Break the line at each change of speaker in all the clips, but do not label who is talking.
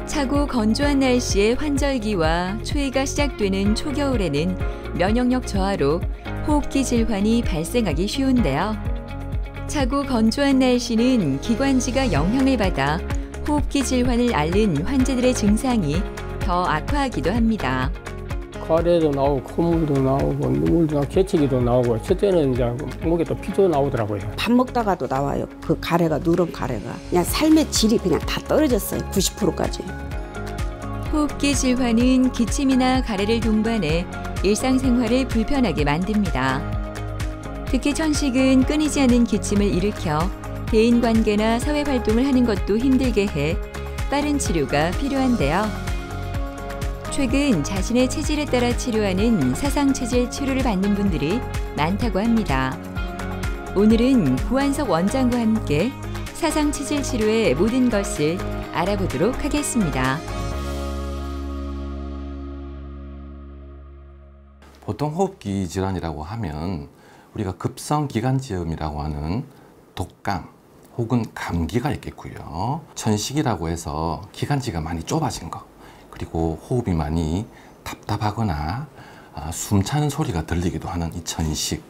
차고 건조한 날씨의 환절기와 추위가 시작되는 초겨울에는 면역력 저하로 호흡기 질환이 발생하기 쉬운데요. 차고 건조한 날씨는 기관지가 영향을 받아 호흡기 질환을 앓는 환자들의 증상이 더 악화하기도 합니다.
가래도 나오고 콧물도 나오고 눈물도 나오고 개치기도 나오고 첫째는 이제 목에 또 피도 나오더라고요.
밥 먹다가도 나와요. 그 가래가, 누런 가래가. 그냥 삶의 질이 그냥 다 떨어졌어요. 90%까지.
호흡기 질환은 기침이나 가래를 동반해 일상생활을 불편하게 만듭니다. 특히 천식은 끊이지 않는 기침을 일으켜 대인관계나 사회활동을 하는 것도 힘들게 해 빠른 치료가 필요한데요. 최근 자신의 체질에 따라 치료하는 사상체질 치료를 받는 분들이 많다고 합니다. 오늘은 구한석 원장과 함께 사상체질 치료의 모든 것을 알아보도록 하겠습니다.
보통 호흡기 질환이라고 하면 우리가 급성기관지염이라고 하는 독감 혹은 감기가 있겠고요. 천식이라고 해서 기관지가 많이 좁아진 거, 그리고 호흡이 많이 답답하거나 숨 차는 소리가 들리기도 하는 이 천식,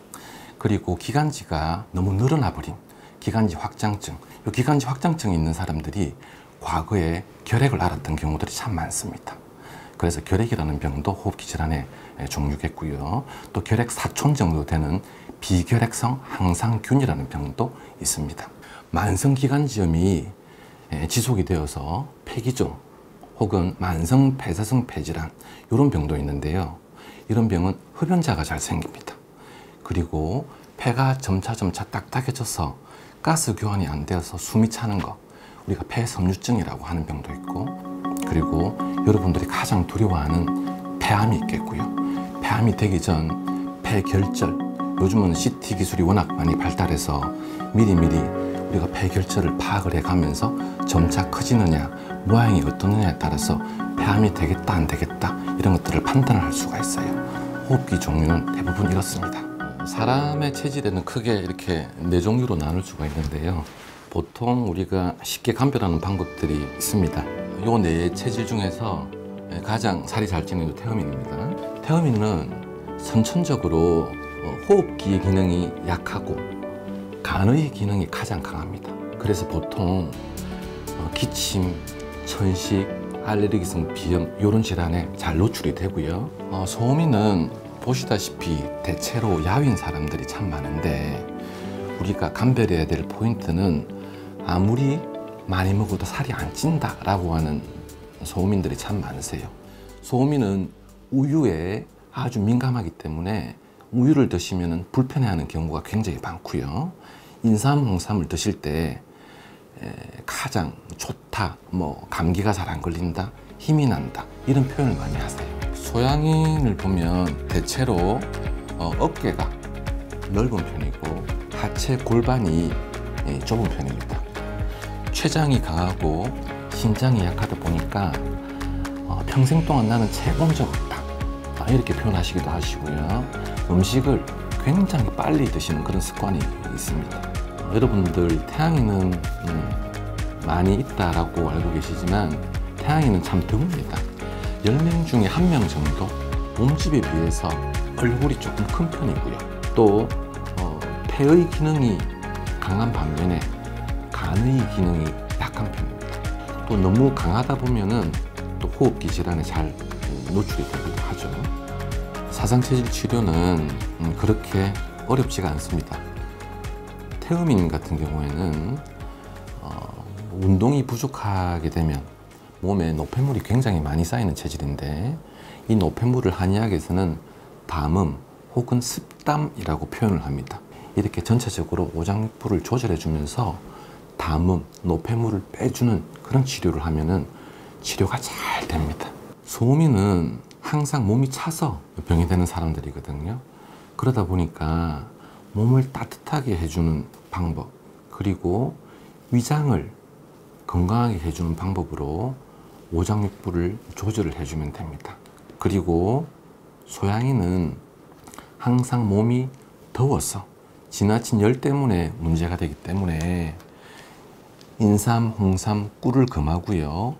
그리고 기관지가 너무 늘어나 버린 기관지 확장증. 이 기관지 확장증이 있는 사람들이 과거에 결핵을 앓았던 경우들이 참 많습니다. 그래서 결핵이라는 병도 호흡기 질환의 종류겠고요. 또 결핵 사촌 정도 되는 비결핵성 항상균이라는 병도 있습니다. 만성기관지염이 지속이 되어서 폐기종 혹은 만성 폐쇄성 폐질환, 이런 병도 있는데요. 이런 병은 흡연자가 잘 생깁니다. 그리고 폐가 점차 딱딱해져서 가스 교환이 안 되어서 숨이 차는 거, 우리가 폐섬유증이라고 하는 병도 있고, 그리고 여러분들이 가장 두려워하는 폐암이 있겠고요. 폐암이 되기 전 폐결절, 요즘은 CT 기술이 워낙 많이 발달해서 미리미리 우리가 폐결절을 파악을 해가면서 점차 커지느냐, 모양이 어떠느냐에 따라서 폐암이 되겠다 안 되겠다 이런 것들을 판단을 할 수가 있어요. 호흡기 종류는 대부분 이렇습니다. 사람의 체질에는 크게 이렇게 4종류로 나눌 수가 있는데요. 보통 우리가 쉽게 감별하는 방법들이 있습니다. 이 4 체질 중에서 가장 살이 잘 찌는 게 태음인입니다. 태음인은 선천적으로 호흡기 기능이 약하고 간의 기능이 가장 강합니다. 그래서 보통 기침, 천식, 알레르기성 비염 이런 질환에 잘 노출이 되고요. 소음인은 보시다시피 대체로 야윈 사람들이 참 많은데, 우리가 감별해야 될 포인트는 아무리 많이 먹어도 살이 안 찐다 라고 하는 소음인들이 참 많으세요. 소음인은 우유에 아주 민감하기 때문에 우유를 드시면 불편해하는 경우가 굉장히 많고요. 인삼, 홍삼을 드실 때 가장 좋다, 감기가 잘 안 걸린다, 힘이 난다, 이런 표현을 많이 하세요. 소양인을 보면 대체로 어깨가 넓은 편이고 하체 골반이 좁은 편입니다. 췌장이 강하고 신장이 약하다 보니까 평생 동안 나는 체본 적 없다, 이렇게 표현하시기도 하시고요. 음식을 굉장히 빨리 드시는 그런 습관이 있습니다. 여러분들 태양인은 많이 있다라고 알고 계시지만 태양인은 참 드뭅니다. 10명 중에 1명 정도 몸집에 비해서 얼굴이 조금 큰 편이고요. 또 폐의 기능이 강한 반면에 간의 기능이 약한 편입니다. 또 너무 강하다 보면은 또 호흡기 질환에 잘 노출이 되기도 하죠. 사상체질 치료는 그렇게 어렵지가 않습니다. 태음인 같은 경우에는 운동이 부족하게 되면 몸에 노폐물이 굉장히 많이 쌓이는 체질인데, 이 노폐물을 한의학에서는 담음 혹은 습담이라고 표현을 합니다. 이렇게 전체적으로 오장육부를 조절해 주면서 담음, 노폐물을 빼주는 그런 치료를 하면은 치료가 잘 됩니다. 소음인은 항상 몸이 차서 병이 되는 사람들이거든요. 그러다 보니까 몸을 따뜻하게 해주는 방법, 그리고 위장을 건강하게 해주는 방법으로 오장육부를 조절을 해주면 됩니다. 그리고 소양인은 항상 몸이 더워서 지나친 열 때문에 문제가 되기 때문에 인삼, 홍삼, 꿀을 금하고요.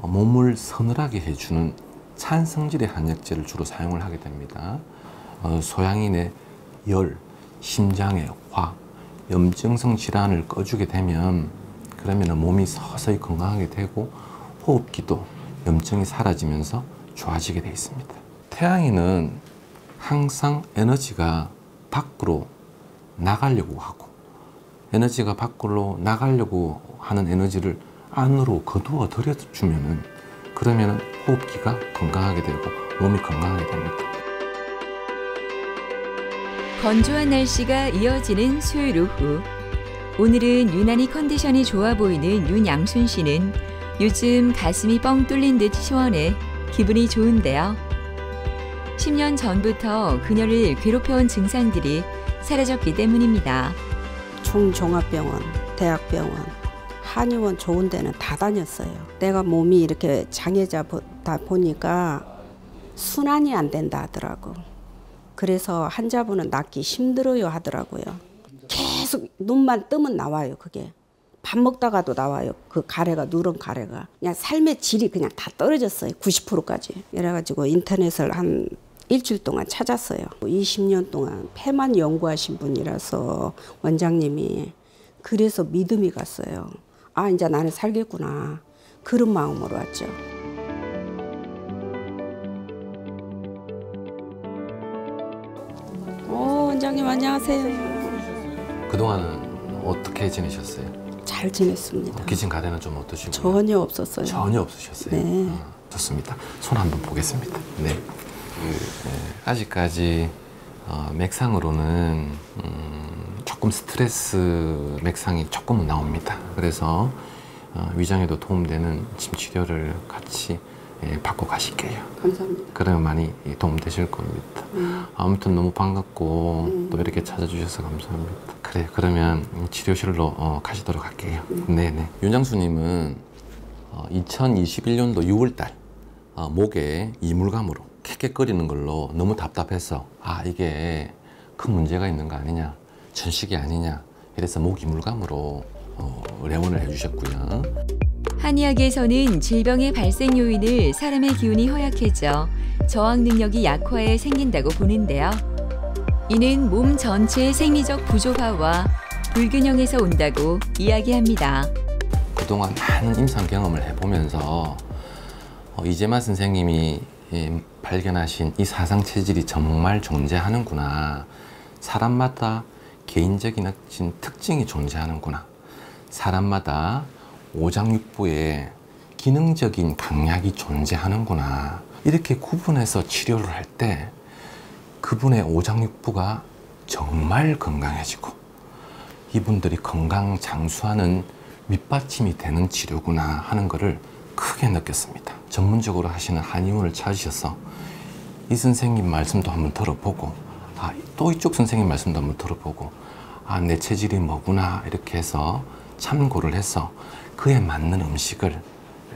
몸을 서늘하게 해주는 찬성질의 한약재를 주로 사용을 하게 됩니다. 소양인의 열, 심장의 화, 염증성 질환을 꺼주게 되면 그러면 몸이 서서히 건강하게 되고 호흡기도 염증이 사라지면서 좋아지게 되어 있습니다. 태양인은 항상 에너지가 밖으로 나가려고 하고 에너지가 밖으로 나가려고 하는 에너지를 안으로 거두어 들여주면은 그러면은 호흡기가 건강하게 되고 몸이 건강하게 됩니다.
건조한 날씨가 이어지는 수요일 오후. 오늘은 유난히 컨디션이 좋아 보이는 윤양순 씨는 요즘 가슴이 뻥 뚫린 듯 시원해 기분이 좋은데요. 10년 전부터 그녀를 괴롭혀온 증상들이 사라졌기 때문입니다.
중종합병원, 대학병원, 한의원 좋은 데는 다 다녔어요. 내가 몸이 이렇게 장애자다 보니까 순환이 안 된다 하더라고. 그래서 환자분은 낫기 힘들어요 하더라고요. 계속 눈만 뜨면 나와요, 그게. 밥 먹다가도 나와요. 그 가래가, 누런 가래가. 그냥 삶의 질이 그냥 다 떨어졌어요. 90%까지. 이래가지고 인터넷을 한 일주일 동안 찾았어요. 20년 동안 폐만 연구하신 분이라서 원장님이. 그래서 믿음이 갔어요. 아, 이제 나는 살겠구나. 그런 마음으로 왔죠. 원장님 안녕하세요.
그동안은 어떻게 지내셨어요?
잘 지냈습니다.
기진 가래는 좀 어떠시고?
전혀 없었어요.
전혀 없으셨어요?
네.
좋습니다. 손 한번 보겠습니다. 네. 아직까지 맥상으로는 조금 스트레스 맥상이 조금은 나옵니다. 그래서 위장에도 도움되는 침 치료를 같이 받고 가실게요.
감사합니다.
그러면 많이 도움되실 겁니다. 아무튼 너무 반갑고 또 이렇게 찾아주셔서 감사합니다. 그래, 그러면 치료실로 가시도록 할게요. 네네. 윤장수님은 2021년도 6월달 목에 이물감으로 캑캑거리는 걸로 너무 답답해서 이게 큰 문제가 있는 거 아니냐, 천식이 아니냐, 이래서 목 이물감으로 내원을 해주셨고요.
한의학에서는 질병의 발생 요인을 사람의 기운이 허약해져 저항 능력이 약화해 생긴다고 보는데요. 이는 몸 전체의 생리적 부조화와 불균형에서 온다고 이야기합니다.
그동안 많은 임상 경험을 해보면서 이재만 선생님이 발견하신 이 사상 체질이 정말 존재하는구나. 사람마다 개인적인 특징이 존재하는구나. 사람마다 오장육부에 기능적인 강약이 존재하는구나. 이렇게 구분해서 치료를 할 때 그분의 오장육부가 정말 건강해지고 이분들이 건강 장수하는 밑받침이 되는 치료구나 하는 것을 크게 느꼈습니다. 전문적으로 하시는 한의원을 찾으셔서 이 선생님 말씀도 한번 들어보고 또 이쪽 선생님 말씀도 한번 들어보고 내 체질이 뭐구나 이렇게 해서 참고를 해서 그에 맞는 음식을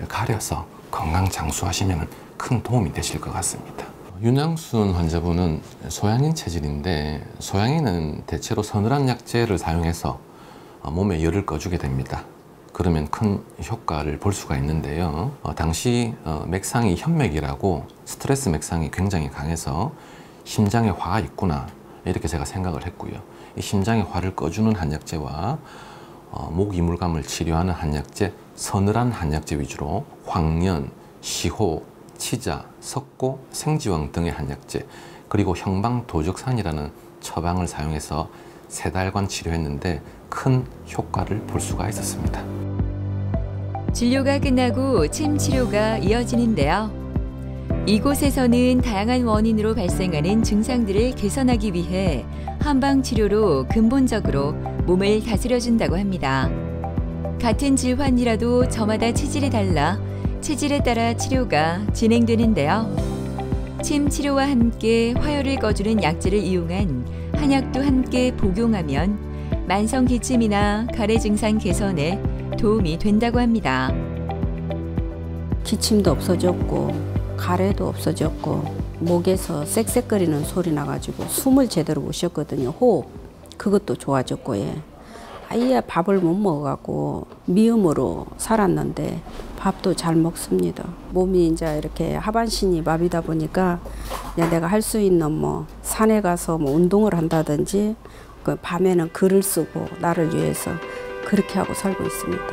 가려서 건강 장수하시면 큰 도움이 되실 것 같습니다. 윤양순 환자분은 소양인 체질인데 소양인은 대체로 서늘한 약재를 사용해서 몸에 열을 꺼주게 됩니다. 그러면 큰 효과를 볼 수가 있는데요. 당시 맥상이 현맥이라고 스트레스 맥상이 굉장히 강해서 심장에 화가 있구나 이렇게 제가 생각을 했고요. 이 심장의 화를 꺼주는 한약재와 목 이물감을 치료하는 한약재, 서늘한 한약재 위주로 황련, 시호, 치자, 석고, 생지왕 등의 한약재 그리고 형방도적산이라는 처방을 사용해서 3달간 치료했는데 큰 효과를 볼 수가 있었습니다.
진료가 끝나고 침 치료가 이어지는데요. 이곳에서는 다양한 원인으로 발생하는 증상들을 개선하기 위해 한방 치료로 근본적으로 몸을 다스려준다고 합니다. 같은 질환이라도 저마다 체질이 달라 체질에 따라 치료가 진행되는데요. 침 치료와 함께 화열을 꺼주는 약재를 이용한 한약도 함께 복용하면 만성 기침이나 가래 증상 개선에 도움이 된다고 합니다.
기침도 없어졌고 가래도 없어졌고 목에서 쌕쌕거리는 소리 나가지고 숨을 제대로 못 쉬었거든요. 호흡 그것도 좋아졌고 아예 밥을 못 먹어갖고 미음으로 살았는데 밥도 잘 먹습니다. 몸이 이제 이렇게 하반신이 마비다 보니까 내가 할 수 있는 뭐 산에 가서 뭐 운동을 한다든지 그 밤에는 글을 쓰고 나를 위해서 그렇게 하고 살고 있습니다.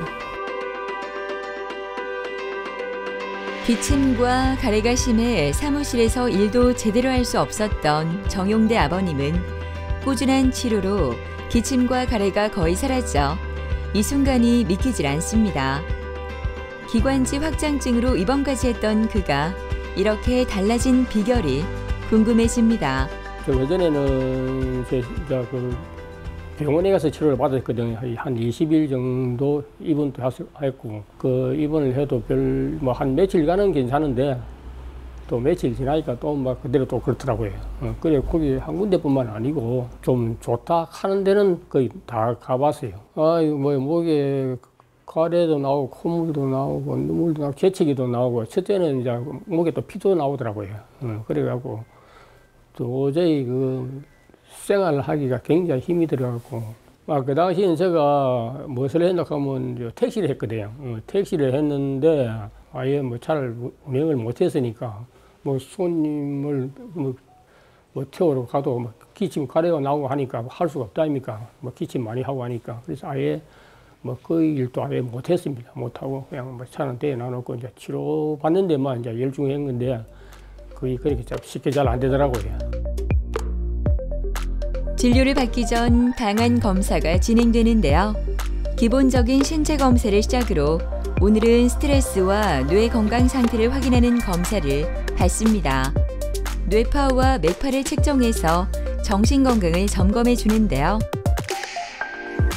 기침과 가래가 심해 사무실에서 일도 제대로 할 수 없었던 정용대 아버님은 꾸준한 치료로 기침과 가래가 거의 사라져 이 순간이 믿기질 않습니다. 기관지 확장증으로 입원까지 했던 그가 이렇게 달라진 비결이 궁금해집니다.
예전에는 제가 그 병원에 가서 치료를 받았거든요. 한 20일 정도 입원도 했고, 그 입원을 해도 뭐 한 며칠간은 괜찮은데 또 며칠 지나니까 또 막 그대로 또 그렇더라고요. 그래 거기 한 군데뿐만 아니고 좀 좋다 하는 데는 거의 다 가봤어요. 뭐 목에 가래도 나오고 콧물도 나오고 눈물도 나오고 재채기도 나오고 첫째는 이제 목에 또 피도 나오더라고요. 그래갖고 도저히 그 생활을 하기가 굉장히 힘이 들어갖고 그 당시에는 제가 무엇을 했나 하면 택시를 했거든요. 택시를 했는데 아예 뭐 차를 운행을 못했으니까 뭐 손님을 뭐 태우러 가도 뭐 기침 가래가 나오고 하니까 할 수가 없다 아닙니까? 뭐 기침 많이 하고 하니까 그래서 아예 뭐 그 일도 아예 못했습니다. 못하고 그냥 뭐 차는 대에 놔놓고 이제 치료 받는 데만 이제 열중한 건데 그게 그렇게 쉽게 잘 안 되더라고요.
진료를 받기 전 방안 검사가 진행되는데요. 기본적인 신체 검사를 시작으로 오늘은 스트레스와 뇌 건강 상태를 확인하는 검사를 받습니다. 뇌파와 맥파를 측정해서 정신 건강을 점검해 주는데요.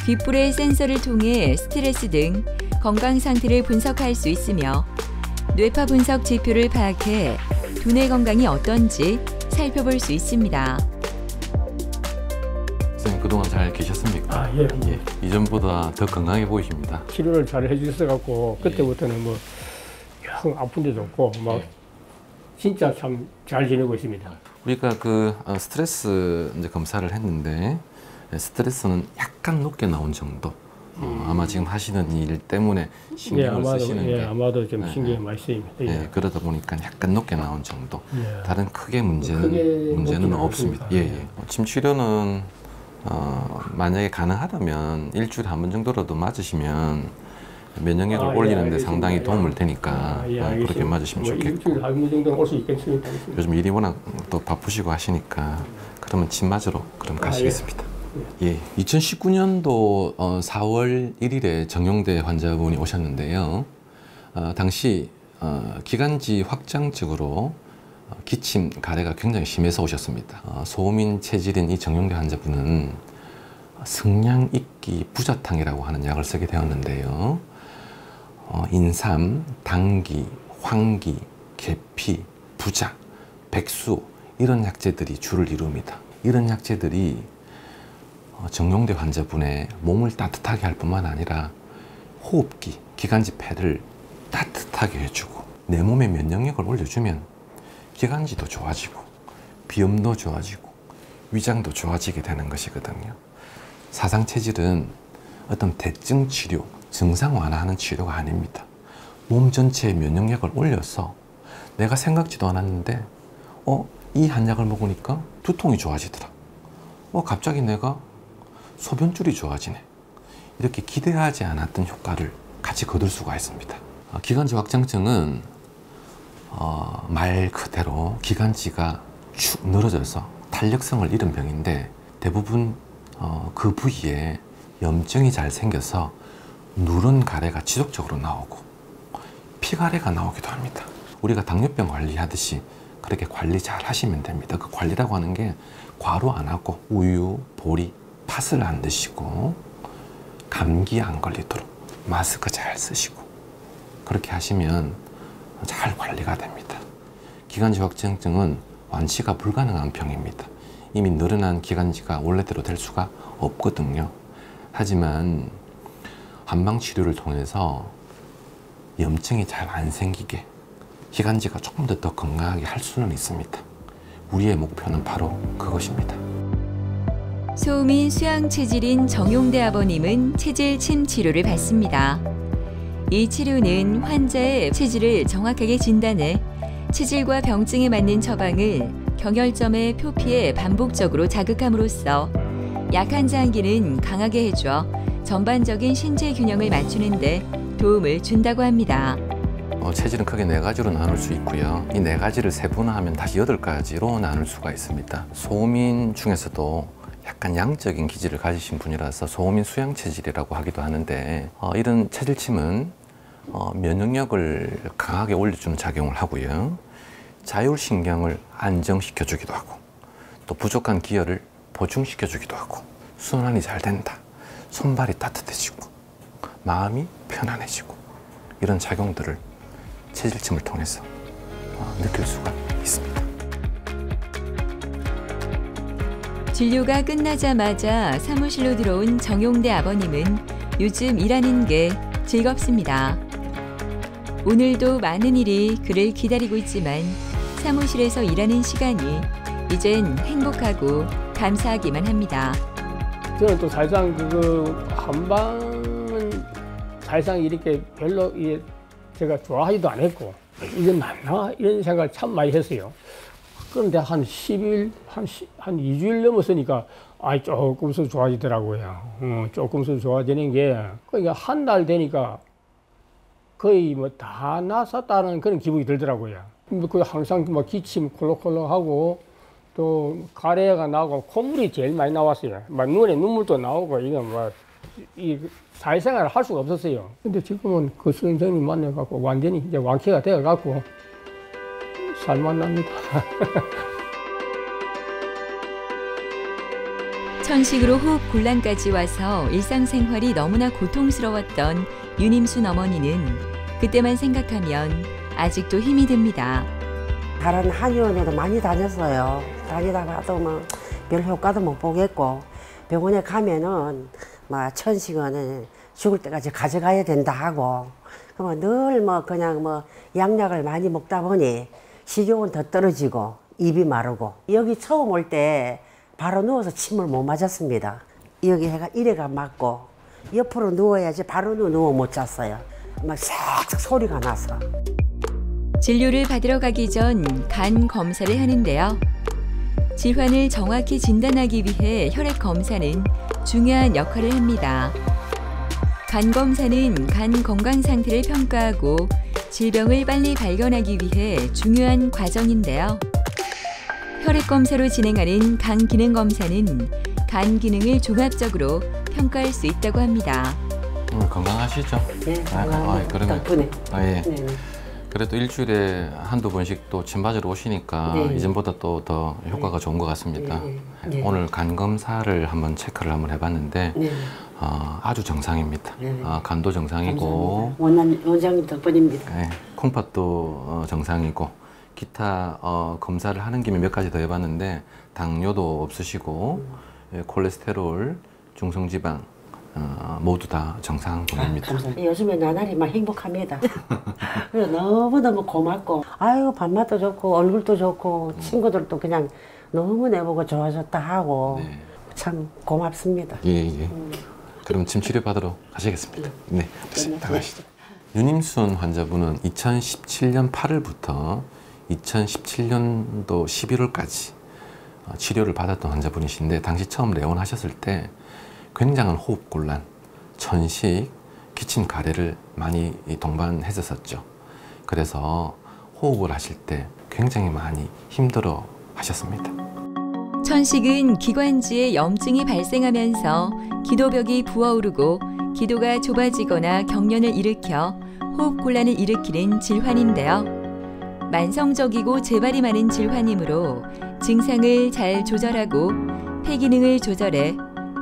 귓불의 센서를 통해 스트레스 등 건강 상태를 분석할 수 있으며 뇌파 분석 지표를 파악해 두뇌 건강이 어떤지 살펴볼 수 있습니다.
선생님 그동안 잘 계셨습니까?
예.
이전보다 더 건강해 보이십니다.
치료를 잘 해주셔갖고 그때부터는 뭐 영 아픈 데도 없고 막 진짜 참 잘 지내고 있습니다.
우리가 그 스트레스 이제 검사를 했는데 스트레스는 약간 높게 나온 정도. 아마 지금 하시는 일 때문에 신경을 쓰시는데
아마도 좀 신경이 많이 쓰입니다.
그러다 보니까 약간 높게 나온 정도. 다른 크게 문제는 없습니다. 침 치료는 만약에 가능하다면 일주일에 한 번 정도라도 맞으시면 면역력을 올리는데 상당히 도움을 되니까 그렇게 맞으시면 좋겠고.
일주일에 한 번 정도는 올 수 있겠습니다.
요즘 일이 워낙 또 바쁘시고 하시니까 그러면 침 맞으러 그럼 가시겠습니다. 2019년도 4월 1일에 정용대 환자분이 오셨는데요. 당시 기관지 확장증으로 기침, 가래가 굉장히 심해서 오셨습니다. 소민 체질인 이 정용대 환자분은 승량익기 부자탕이라고 하는 약을 쓰게 되었는데요. 인삼, 당귀, 황기, 계피, 부자, 백수 이런 약재들이 주를 이룹니다. 이런 약재들이 정용대 환자분의 몸을 따뜻하게 할 뿐만 아니라 호흡기, 기관지 폐를 따뜻하게 해주고 내 몸의 면역력을 올려주면 기관지도 좋아지고 비염도 좋아지고 위장도 좋아지게 되는 것이거든요. 사상체질은 어떤 대증 치료, 증상 완화하는 치료가 아닙니다. 몸 전체의 면역력을 올려서 내가 생각지도 않았는데 이 한약을 먹으니까 두통이 좋아지더라. 갑자기 내가 소변줄이 좋아지네. 이렇게 기대하지 않았던 효과를 같이 거둘 수가 있습니다. 기관지 확장증은 말 그대로 기관지가 축 늘어져서 탄력성을 잃은 병인데 대부분 그 부위에 염증이 잘 생겨서 누런 가래가 지속적으로 나오고 피가래가 나오기도 합니다. 우리가 당뇨병 관리하듯이 그렇게 관리 잘 하시면 됩니다. 그 관리라고 하는 게 과로 안 하고 우유, 보리, 팥을 안 드시고 감기 안 걸리도록 마스크 잘 쓰시고 그렇게 하시면 잘 관리가 됩니다. 기관지 확장증은 완치가 불가능한 병입니다. 이미 늘어난 기관지가 원래대로 될 수가 없거든요. 하지만 한방치료를 통해서 염증이 잘 안 생기게 기관지가 조금 더 건강하게 할 수는 있습니다. 우리의 목표는 바로 그것입니다.
소민 수양 체질인 정용대 아버님은 체질 침 치료를 받습니다. 이 치료는 환자의 체질을 정확하게 진단해 체질과 병증에 맞는 처방을 경혈점의 표피에 반복적으로 자극함으로써 약한 장기는 강하게 해줘 전반적인 신체 균형을 맞추는 데 도움을 준다고 합니다.
체질은 크게 4가지로 나눌 수 있고요. 이 4가지를 세분화하면 다시 8가지로 나눌 수가 있습니다. 소민 중에서도 약간 양적인 기질을 가지신 분이라서 소민 수양 체질이라고 하기도 하는데 이런 체질침은 면역력을 강하게 올려주는 작용을 하고요. 자율신경을 안정시켜주기도 하고 또 부족한 기혈을 보충시켜주기도 하고 순환이 잘 된다. 손발이 따뜻해지고 마음이 편안해지고 이런 작용들을 체질침을 통해서 느낄 수가 있습니다.
진료가 끝나자마자 사무실로 들어온 정용대 아버님은 요즘 일하는 게 즐겁습니다. 오늘도 많은 일이 그를 기다리고 있지만 사무실에서 일하는 시간이 이젠 행복하고 감사하기만 합니다.
저는 또 사실상 한방은 사실상 이렇게 별로 제가 좋아하지도 않았고 이게 맞나 이런 생각을 참 많이 했어요. 그런데 한 10일, 한 2주일 넘었으니까 조금씩 좋아지더라고요. 조금씩 좋아지는 게 그러니까 한 달 되니까 거의 뭐 다 나았다는 그런 기분이 들더라고요. 그 항상 뭐 기침 콜록콜록하고 또 가래가 나고 콧물이 제일 많이 나왔어요. 막 눈에 눈물도 나오고 이거 뭐 이 사회생활을 할 수가 없었어요. 근데 지금은 그 선생님 만나갖고 완전히 이제 완쾌가 되어갖고 살만납니다.
천식으로 호흡 곤란까지 와서 일상생활이 너무나 고통스러웠던 윤임순 어머니는 그때만 생각하면 아직도 힘이 듭니다.
다른 한의원에도 많이 다녔어요. 다니다 봐도 뭐 별 효과도 못 보겠고 병원에 가면은 막 천식은 죽을 때까지 가져가야 된다 하고 늘 뭐 그냥 뭐 약약을 많이 먹다 보니 식욕은 더 떨어지고 입이 마르고 여기 처음 올 때 바로 누워서 침을 못 맞았습니다. 여기 해가 이래가 맞고 옆으로 누워야지 바로 누워 못 잤어요. 막 싹 소리가 나서.
진료를 받으러 가기 전 간 검사를 하는데요. 질환을 정확히 진단하기 위해 혈액 검사는 중요한 역할을 합니다. 간 검사는 간 건강 상태를 평가하고 질병을 빨리 발견하기 위해 중요한 과정인데요. 혈액 검사로 진행하는 간 기능 검사는 간 기능을 종합적으로 평가할 수 있다고 합니다.
건강하시죠?
네, 건강합니다. 덕분에.
예.
네.
그래도 일주일에 한두 번씩 또 침 맞으러 오시니까
네.
이전보다 또 더 효과가 좋은 것 같습니다.
네.
오늘 간 검사를 한번 체크를 한번 해봤는데
네.
아주 정상입니다.
네.
간도 정상이고
원장님 덕분입니다.
네, 콩팥도 정상이고 기타 검사를 하는 김에 몇 가지 더 해봤는데 당뇨도 없으시고 콜레스테롤, 중성지방 모두 다 정상 분입니다.
감사합니다. 요즘에 나날이 막 행복합니다. 그래서 너무너무 고맙고 아유 밥맛도 좋고 얼굴도 좋고 친구들도 그냥 너무 내보고 좋아졌다 하고
네.
참 고맙습니다.
예. 그럼 침 치료 받으러 가시겠습니다. 네, 나가시죠. 윤임순 환자분은 2017년 8월부터 2017년도 11월까지 치료를 받았던 환자분이신데 당시 처음 내원하셨을 때 굉장한 호흡곤란, 천식, 기침, 가래를 많이 동반했었죠. 그래서 호흡을 하실 때 굉장히 많이 힘들어 하셨습니다.
천식은 기관지에 염증이 발생하면서 기도벽이 부어오르고 기도가 좁아지거나 경련을 일으켜 호흡곤란을 일으키는 질환인데요. 만성적이고 재발이 많은 질환이므로 증상을 잘 조절하고 폐 기능을 조절해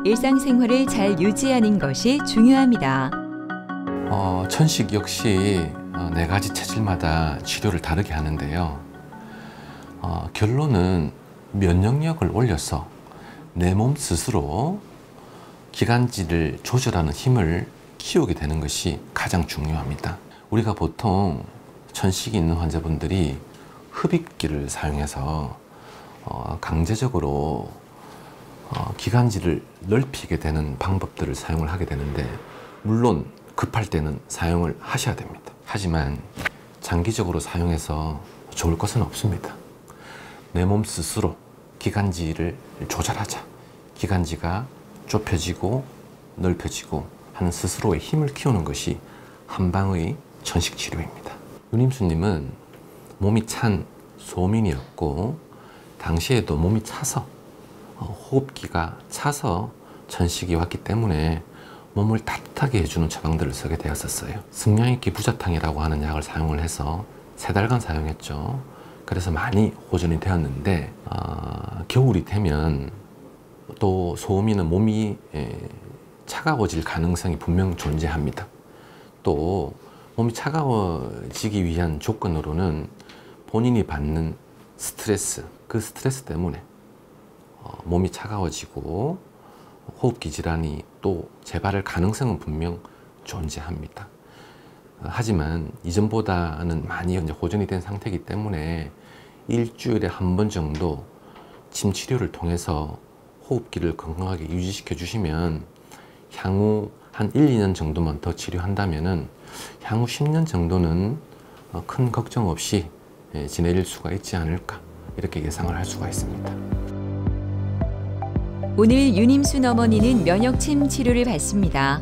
일상생활을 잘 유지하는 것이 중요합니다.
천식 역시 4가지 체질마다 치료를 다르게 하는데요. 결론은 면역력을 올려서 내 몸 스스로 기관지를 조절하는 힘을 키우게 되는 것이 가장 중요합니다. 우리가 보통 천식이 있는 환자분들이 흡입기를 사용해서 강제적으로 기관지를 넓히게 되는 방법들을 사용을 하게 되는데 물론 급할 때는 사용을 하셔야 됩니다. 하지만 장기적으로 사용해서 좋을 것은 없습니다. 내 몸 스스로 기관지를 조절하자. 기관지가 좁혀지고 넓혀지고 하는 스스로의 힘을 키우는 것이 한방의 천식 치료입니다. 윤임수님은 몸이 찬 소민이었고 당시에도 몸이 차서 호흡기가 차서 천식이 왔기 때문에 몸을 따뜻하게 해주는 처방들을 쓰게 되었었어요. 승량이기 부자탕이라고 하는 약을 사용을 해서 3달간 사용했죠. 그래서 많이 호전이 되었는데 겨울이 되면 또 소음이는 몸이 차가워질 가능성이 분명 존재합니다. 또 몸이 차가워지기 위한 조건으로는 본인이 받는 스트레스, 그 스트레스 때문에 몸이 차가워지고 호흡기 질환이 또 재발할 가능성은 분명 존재합니다. 하지만 이전보다는 많이 이제 호전이 된 상태이기 때문에 일주일에 한 번 정도 침 치료를 통해서 호흡기를 건강하게 유지시켜 주시면 향후 한 1, 2년 정도만 더 치료한다면은 향후 10년 정도는 큰 걱정 없이 지내릴 수가 있지 않을까 이렇게 예상을 할 수가 있습니다.
오늘 윤임순 어머니는 면역침 치료를 받습니다.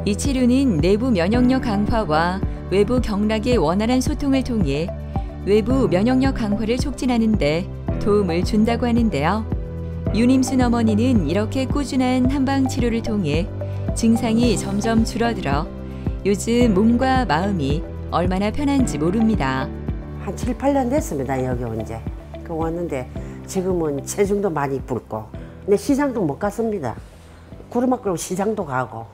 이 치료는 내부 면역력 강화와 외부 경락의 원활한 소통을 통해 외부 면역력 강화를 촉진하는 데 도움을 준다고 하는데요. 윤임순 어머니는 이렇게 꾸준한 한방 치료를 통해 증상이 점점 줄어들어 요즘 몸과 마음이 얼마나 편한지 모릅니다.
한 7, 8년 됐습니다. 여기 온 지. 왔는데 지금은 체중도 많이 불고 근데 시장도 못 갔습니다. 구르막 끌고 시장도 가고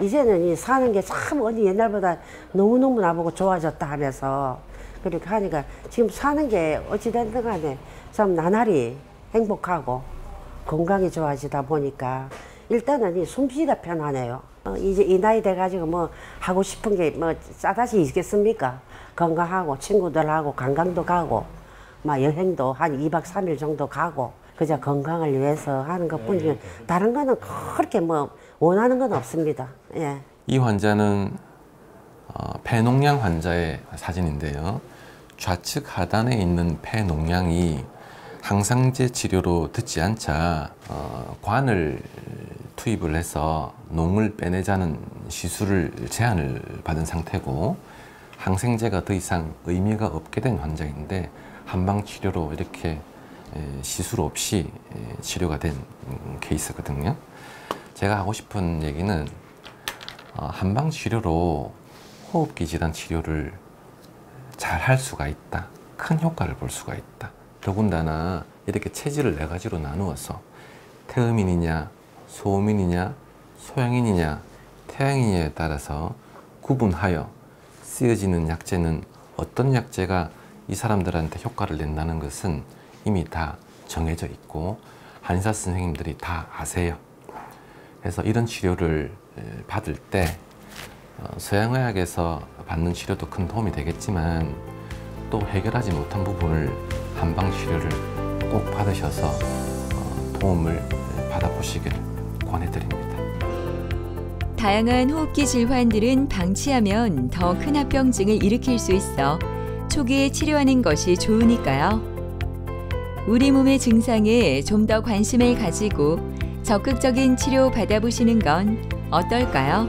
이제는 이 사는 게 참 언니 옛날보다 너무너무 나보고 좋아졌다 하면서 그렇게 하니까 지금 사는 게 어찌됐든 간에 참 나날이 행복하고 건강이 좋아지다 보니까 일단은 이 숨쉬기가 편하네요. 이제 이 나이 돼가지고 뭐 하고 싶은 게 뭐 싸다시 있겠습니까? 건강하고 친구들하고 관광도 가고 막 여행도 한 2박 3일 정도 가고 그저 건강을 위해서 하는 것뿐이지 다른 거는 그렇게 뭐 원하는 건 없습니다. 예.
이 환자는 폐농양 환자의 사진인데요. 좌측 하단에 있는 폐농양이 항상제 치료로 듣지 않자 관을 투입을 해서 농을 빼내자는 시술을 제안을 받은 상태고 항생제가 더 이상 의미가 없게 된 환자인데 한방 치료로 이렇게 시술 없이 치료가 된 케이스거든요. 제가 하고 싶은 얘기는 한방 치료로 호흡기 질환 치료를 잘 할 수가 있다. 큰 효과를 볼 수가 있다. 더군다나 이렇게 체질을 4가지로 나누어서 태음인이냐, 소음인이냐, 소양인이냐, 태양인이냐에 따라서 구분하여 쓰여지는 약제는 어떤 약제가 이 사람들한테 효과를 낸다는 것은 이미 다 정해져 있고 한의사 선생님들이 다 아세요. 그래서 이런 치료를 받을 때 서양의학에서 받는 치료도 큰 도움이 되겠지만 또 해결하지 못한 부분을 한방 치료를 꼭 받으셔서 도움을 받아보시길 권해드립니다.
다양한 호흡기 질환들은 방치하면 더 큰 합병증을 일으킬 수 있어 초기에 치료하는 것이 좋으니까요. 우리 몸의 증상에 좀 더 관심을 가지고 적극적인 치료 받아보시는 건 어떨까요?